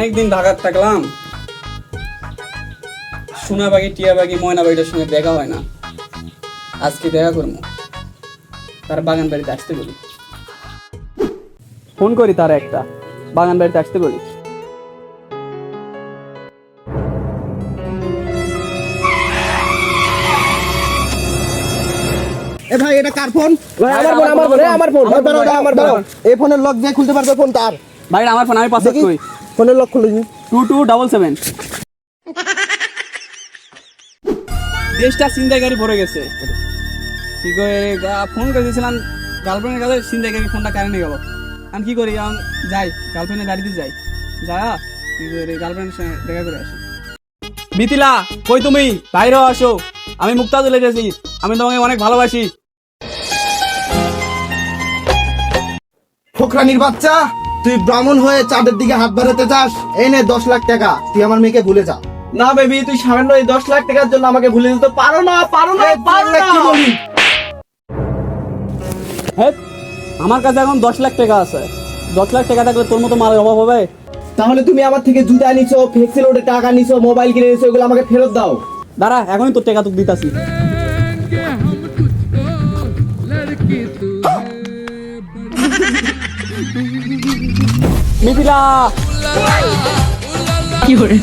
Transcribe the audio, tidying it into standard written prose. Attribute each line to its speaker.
Speaker 1: অনেকদিন ঢাকায় থাকলাম, সোনাবাগি টিয়াবাগি ময়নাবাগিটার সঙ্গে দেখা হয় না। আজকে দেখা করবো, তার বাগান বাড়িতে আসতে বলি, ফোন করি তার একটা, বাগান বাড়িতে আসতে বলি।
Speaker 2: এ ভাই এটা কার ফোন?
Speaker 1: ভাই, আমার ফোন।
Speaker 2: এই ফোনের লক দিয়ে খুলতে পারবে ফোন তার?
Speaker 1: ভাই আমার ফোন, আমি পাসওয়ার্ড করি।
Speaker 2: ফোনের লক খুলে দিন।
Speaker 1: 2277। দেশটা ছিনতাইকারী ভরে গেছে। কি করে ফোন করে দিয়েছিলাম গার্লফ্রেন্ডের কাছে, ছিনতাইকারী ফোনটা কারে নিয়ে গেল। আমি কি করি, এখন যাই গার্লফ্রেন্ডের বাড়িতে যাই, যা কি করে গার্লফ্রেন্ডের সঙ্গে দেখা করে আসি। মিথিলা, কই তুমি? বাইরেও আসো, আমি মুক্তাজুল এসেছি, আমি তোমাকে অনেক ভালোবাসি।
Speaker 2: ফোকরানির বাচ্চা, তুই ব্রাহ্মণ হয়ে চাঁদের দিকে হাত বাড়াতে চাস? এই নে 10 লাখ টাকা, তুই আমার মেয়েকে ভুলে যা।
Speaker 3: না বেবি, তুই সামান্য এই 10 লাখ টাকার জন্য আমাকে ভুলে দিতে পারো না।
Speaker 2: কি বলি?
Speaker 1: হ্যাঁ, আমার কাছে এখন 10 লাখ টাকা আছে। 10 লাখ টাকা থাকলে তোর মতো মালের অভাব হবে?
Speaker 3: তাহলে তুমি আমার থেকে জুতা নিছো, ফ্লেক্সি লোডে টাকা নিছো, মোবাইল কিনে নিছো, এগুলো আমাকে ফেরত দাও।
Speaker 1: দাঁড়া, এখনই তোর টাকা তোকে দিতাছি। মিথিলা,
Speaker 4: কি করে